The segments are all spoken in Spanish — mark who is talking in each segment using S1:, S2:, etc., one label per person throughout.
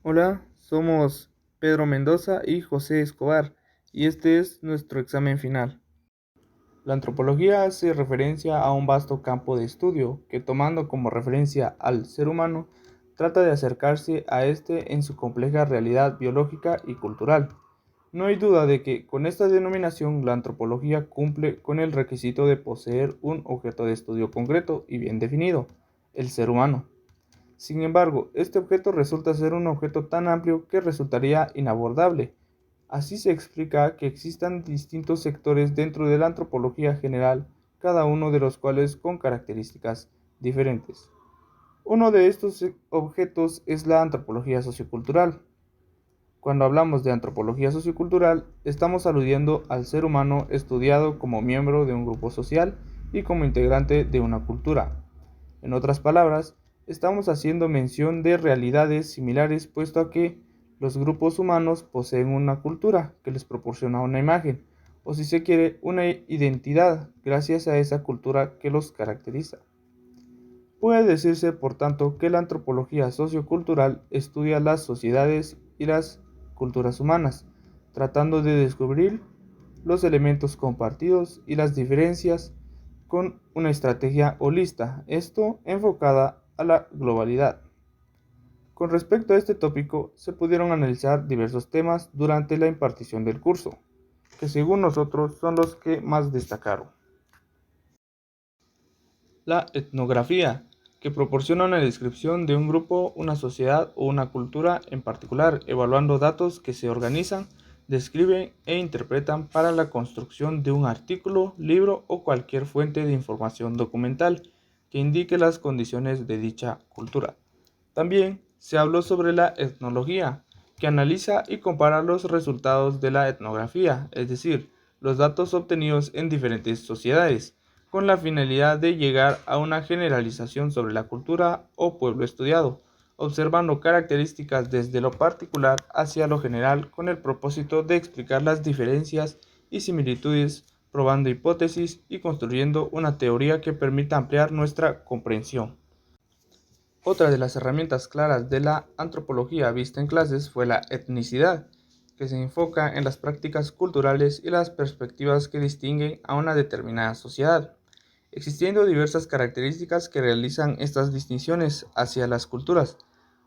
S1: Hola, somos Pedro Mendoza y José Escobar, y este es nuestro examen final. La antropología hace referencia a un vasto campo de estudio que, tomando como referencia al ser humano, trata de acercarse a este en su compleja realidad biológica y cultural. No hay duda de que con esta denominación la antropología cumple con el requisito de poseer un objeto de estudio concreto y bien definido, el ser humano. Sin embargo, este objeto resulta ser un objeto tan amplio que resultaría inabordable. Así se explica que existan distintos sectores dentro de la antropología general, cada uno de los cuales con características diferentes. Uno de estos objetos es la antropología sociocultural. Cuando hablamos de antropología sociocultural, estamos aludiendo al ser humano estudiado como miembro de un grupo social y como integrante de una cultura. En otras palabras, estamos haciendo mención de realidades similares puesto a que los grupos humanos poseen una cultura que les proporciona una imagen, o si se quiere, una identidad gracias a esa cultura que los caracteriza. Puede decirse, por tanto, que la antropología sociocultural estudia las sociedades y las culturas humanas, tratando de descubrir los elementos compartidos y las diferencias con una estrategia holista, esto enfocada a la globalidad. Con respecto a este tópico, se pudieron analizar diversos temas durante la impartición del curso, que según nosotros son los que más destacaron. La etnografía, que proporciona una descripción de un grupo, una sociedad o una cultura en particular, evaluando datos que se organizan, describen e interpretan para la construcción de un artículo, libro o cualquier fuente de información documental que indique las condiciones de dicha cultura. También se habló sobre la etnología, que analiza y compara los resultados de la etnografía, es decir, los datos obtenidos en diferentes sociedades, con la finalidad de llegar a una generalización sobre la cultura o pueblo estudiado, observando características desde lo particular hacia lo general con el propósito de explicar las diferencias y similitudes, probando hipótesis y construyendo una teoría que permita ampliar nuestra comprensión. Otra de las herramientas claras de la antropología vista en clases fue la etnicidad, que se enfoca en las prácticas culturales y las perspectivas que distinguen a una determinada sociedad, existiendo diversas características que realizan estas distinciones hacia las culturas.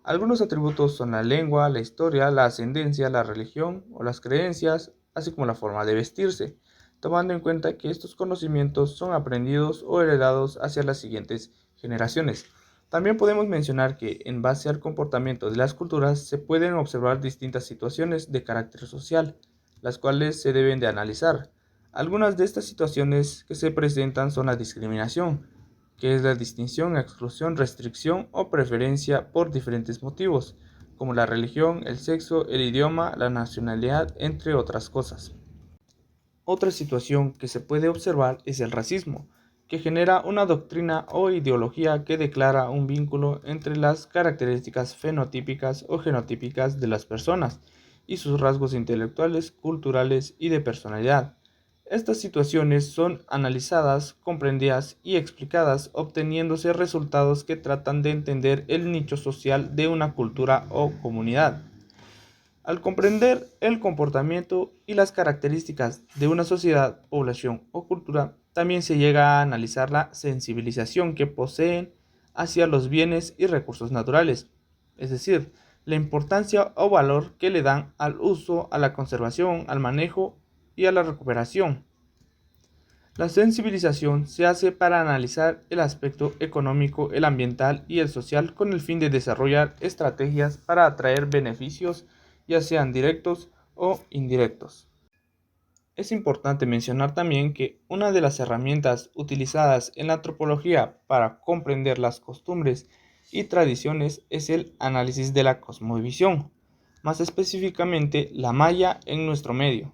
S1: Algunos atributos son la lengua, la historia, la ascendencia, la religión o las creencias, así como la forma de vestirse, tomando en cuenta que estos conocimientos son aprendidos o heredados hacia las siguientes generaciones. También podemos mencionar que, en base al comportamiento de las culturas, se pueden observar distintas situaciones de carácter social, las cuales se deben de analizar. Algunas de estas situaciones que se presentan son la discriminación, que es la distinción, exclusión, restricción o preferencia por diferentes motivos, como la religión, el sexo, el idioma, la nacionalidad, entre otras cosas. Otra situación que se puede observar es el racismo, que genera una doctrina o ideología que declara un vínculo entre las características fenotípicas o genotípicas de las personas y sus rasgos intelectuales, culturales y de personalidad. Estas situaciones son analizadas, comprendidas y explicadas, obteniéndose resultados que tratan de entender el nicho social de una cultura o comunidad. Al comprender el comportamiento y las características de una sociedad, población o cultura, también se llega a analizar la sensibilización que poseen hacia los bienes y recursos naturales, es decir, la importancia o valor que le dan al uso, a la conservación, al manejo y a la recuperación. La sensibilización se hace para analizar el aspecto económico, el ambiental y el social con el fin de desarrollar estrategias para atraer beneficios, ya sean directos o indirectos. Es importante mencionar también que una de las herramientas utilizadas en la antropología para comprender las costumbres y tradiciones es el análisis de la cosmovisión, más específicamente la maya en nuestro medio,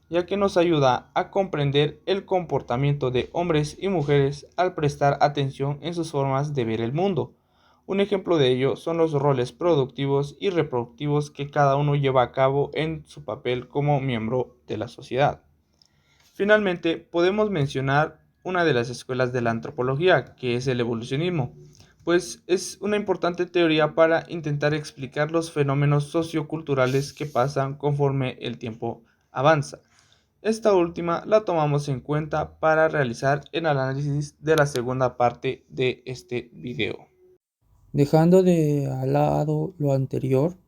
S1: ya que nos ayuda a comprender el comportamiento de hombres y mujeres al prestar atención en sus formas de ver el mundo. Un ejemplo de ello son los roles productivos y reproductivos que cada uno lleva a cabo en su papel como miembro de la sociedad. Finalmente, podemos mencionar una de las escuelas de la antropología, que es el evolucionismo, pues es una importante teoría para intentar explicar los fenómenos socioculturales que pasan conforme el tiempo avanza. Esta última la tomamos en cuenta para realizar el análisis de la segunda parte de este video.
S2: Dejando de al lado lo anterior,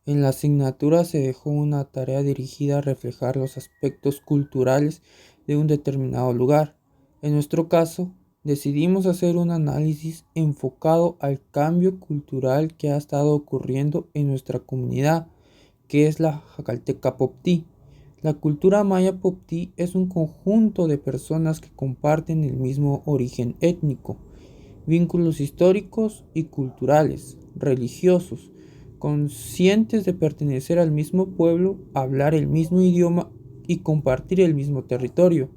S2: en la asignatura se dejó una tarea dirigida a reflejar los aspectos culturales de un determinado lugar. En nuestro caso, decidimos hacer un análisis enfocado al cambio cultural que ha estado ocurriendo en nuestra comunidad, que es la Jacalteca Poptí. La cultura maya Poptí es un conjunto de personas que comparten el mismo origen étnico, vínculos históricos y culturales, religiosos, conscientes de pertenecer al mismo pueblo, hablar el mismo idioma y compartir el mismo territorio.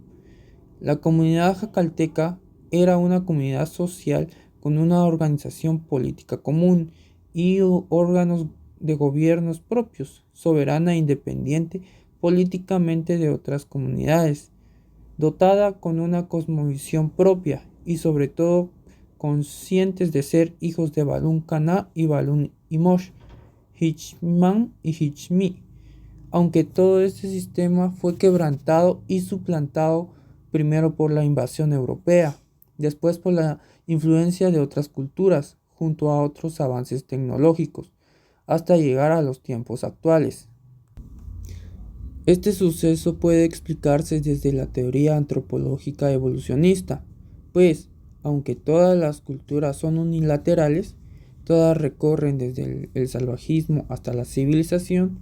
S2: La comunidad jacalteca era una comunidad social con una organización política común y órganos de gobiernos propios, soberana e independiente políticamente de otras comunidades, dotada con una cosmovisión propia y sobre todo conscientes de ser hijos de Balún Caná y Balún Imosh, Hichman y Hichmi, aunque todo este sistema fue quebrantado y suplantado primero por la invasión europea, después por la influencia de otras culturas, junto a otros avances tecnológicos, hasta llegar a los tiempos actuales. Este suceso puede explicarse desde la teoría antropológica evolucionista, pues, aunque todas las culturas son unilaterales, todas recorren desde el salvajismo hasta la civilización.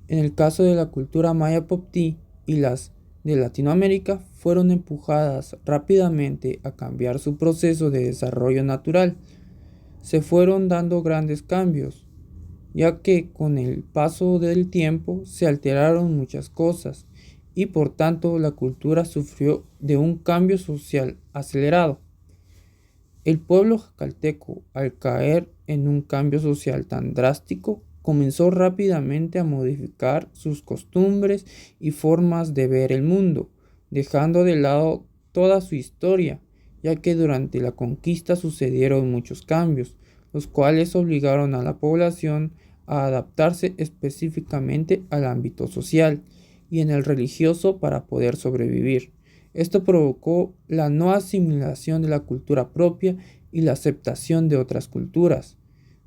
S2: En el caso de la cultura maya Poptí y las de Latinoamérica, fueron empujadas rápidamente a cambiar su proceso de desarrollo natural. Se fueron dando grandes cambios, ya que con el paso del tiempo se alteraron muchas cosas y por tanto la cultura sufrió de un cambio social acelerado. El pueblo jacalteco, al caer en un cambio social tan drástico, comenzó rápidamente a modificar sus costumbres y formas de ver el mundo, dejando de lado toda su historia, ya que durante la conquista sucedieron muchos cambios, los cuales obligaron a la población a adaptarse específicamente al ámbito social y en el religioso para poder sobrevivir. Esto provocó la no asimilación de la cultura propia y la aceptación de otras culturas.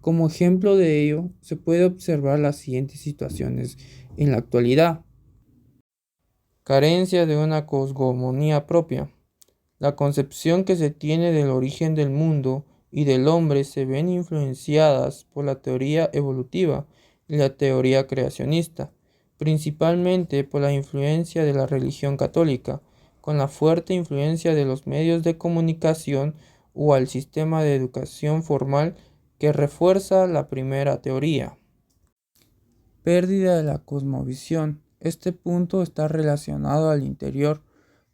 S2: Como ejemplo de ello, se puede observar las siguientes situaciones en la actualidad. Carencia de una cosmogonía propia. La concepción que se tiene del origen del mundo y del hombre se ven influenciadas por la teoría evolutiva y la teoría creacionista, principalmente por la influencia de la religión católica, con la fuerte influencia de los medios de comunicación o al sistema de educación formal que refuerza la primera teoría. Pérdida de la cosmovisión. Este punto está relacionado al interior,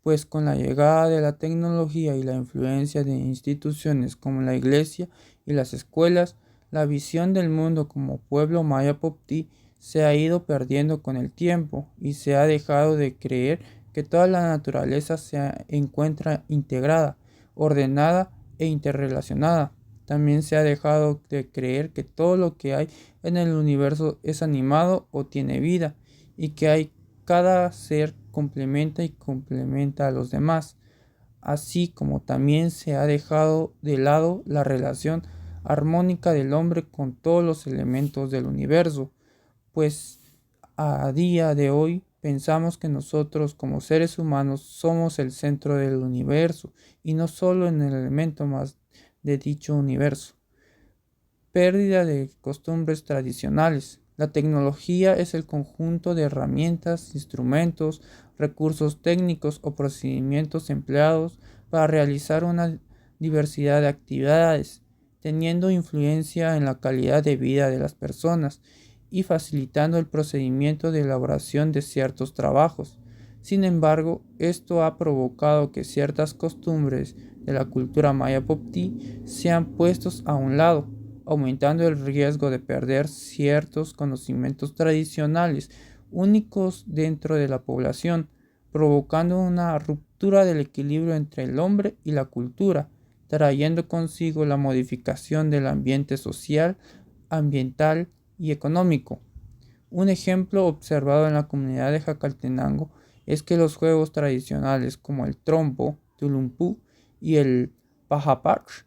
S2: pues con la llegada de la tecnología y la influencia de instituciones como la iglesia y las escuelas, la visión del mundo como pueblo maya Poptí se ha ido perdiendo con el tiempo y se ha dejado de creer que toda la naturaleza se encuentra integrada, ordenada e interrelacionada. También se ha dejado de creer que todo lo que hay en el universo es animado o tiene vida y que cada ser complementa y complementa a los demás, así como también se ha dejado de lado la relación armónica del hombre con todos los elementos del universo, pues a día de hoy pensamos que nosotros como seres humanos somos el centro del universo y no solo en el elemento más de dicho universo. Pérdida de costumbres tradicionales. La tecnología es el conjunto de herramientas, instrumentos, recursos técnicos o procedimientos empleados para realizar una diversidad de actividades, teniendo influencia en la calidad de vida de las personas y facilitando el procedimiento de elaboración de ciertos trabajos. Sin embargo, esto ha provocado que ciertas costumbres de la cultura maya Poptí sean puestos a un lado, aumentando el riesgo de perder ciertos conocimientos tradicionales únicos dentro de la población, provocando una ruptura del equilibrio entre el hombre y la cultura, trayendo consigo la modificación del ambiente social, ambiental y económico. Un ejemplo observado en la comunidad de Jacaltenango es que los juegos tradicionales como el trompo, tulumpú y el pajapach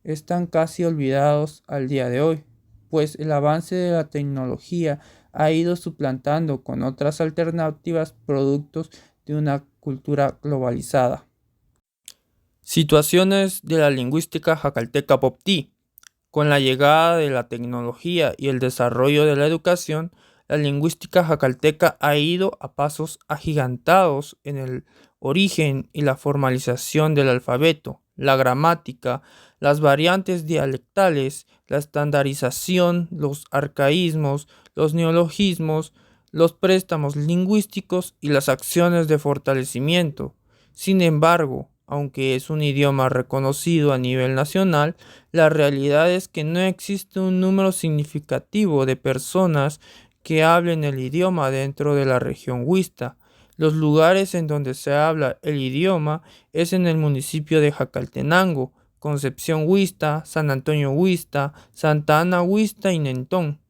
S2: están casi olvidados al día de hoy, pues el avance de la tecnología ha ido suplantando con otras alternativas productos de una cultura globalizada. Situaciones de la lingüística jacalteca poptí. Con la llegada de la tecnología y el desarrollo de la educación, la lingüística jacalteca ha ido a pasos agigantados en el origen y la formalización del alfabeto, la gramática, las variantes dialectales, la estandarización, los arcaísmos, los neologismos, los préstamos lingüísticos y las acciones de fortalecimiento. Sin embargo, aunque es un idioma reconocido a nivel nacional, la realidad es que no existe un número significativo de personas que hablen el idioma dentro de la región huista. Los lugares en donde se habla el idioma es en el municipio de Jacaltenango, Concepción Huista, San Antonio Huista, Santa Ana Huista y Nentón.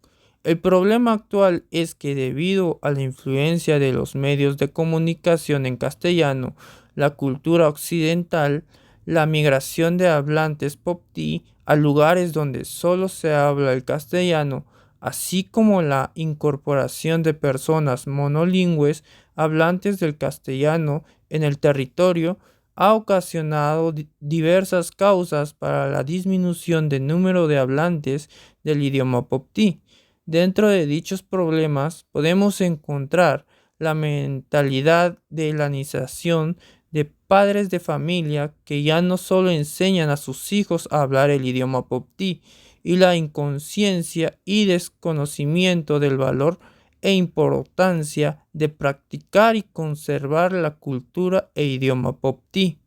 S2: El problema actual es que debido a la influencia de los medios de comunicación en castellano, la cultura occidental, la migración de hablantes poptí a lugares donde solo se habla el castellano, así como la incorporación de personas monolingües hablantes del castellano en el territorio, ha ocasionado diversas causas para la disminución del número de hablantes del idioma poptí. Dentro de dichos problemas podemos encontrar la mentalidad de helenización de padres de familia que ya no solo enseñan a sus hijos a hablar el idioma poptí, y la inconsciencia y desconocimiento del valor e importancia de practicar y conservar la cultura e idioma poptí.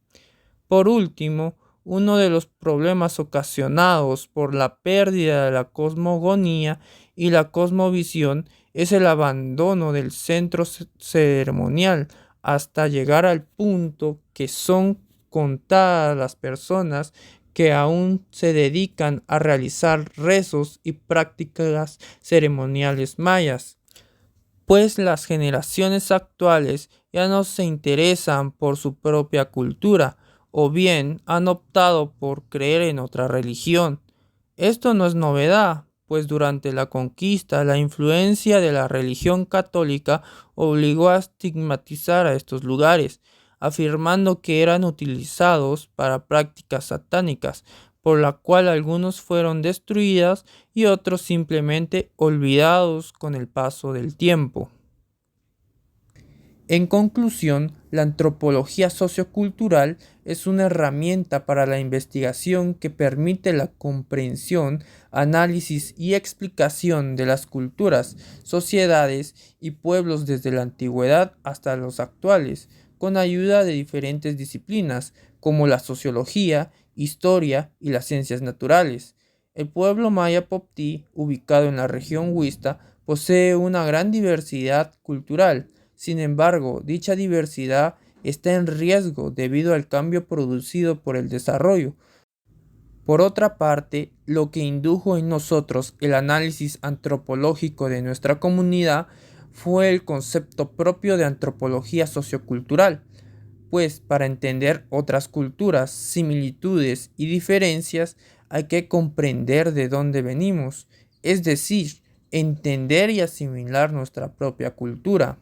S2: Por último, uno de los problemas ocasionados por la pérdida de la cosmogonía y la cosmovisión es el abandono del centro ceremonial hasta llegar al punto que son contadas las personas que aún se dedican a realizar rezos y prácticas ceremoniales mayas, pues las generaciones actuales ya no se interesan por su propia cultura, o bien han optado por creer en otra religión. Esto no es novedad, pues durante la conquista la influencia de la religión católica obligó a estigmatizar a estos lugares, afirmando que eran utilizados para prácticas satánicas, por la cual algunos fueron destruidas y otros simplemente olvidados con el paso del tiempo. En conclusión, la antropología sociocultural es una herramienta para la investigación que permite la comprensión, análisis y explicación de las culturas, sociedades y pueblos desde la antigüedad hasta los actuales, con ayuda de diferentes disciplinas como la sociología, historia y las ciencias naturales. El pueblo maya poptí, ubicado en la región Huista, posee una gran diversidad cultural. Sin embargo, dicha diversidad está en riesgo debido al cambio producido por el desarrollo. Por otra parte, lo que indujo en nosotros el análisis antropológico de nuestra comunidad fue el concepto propio de antropología sociocultural, pues para entender otras culturas, similitudes y diferencias hay que comprender de dónde venimos, es decir, entender y asimilar nuestra propia cultura.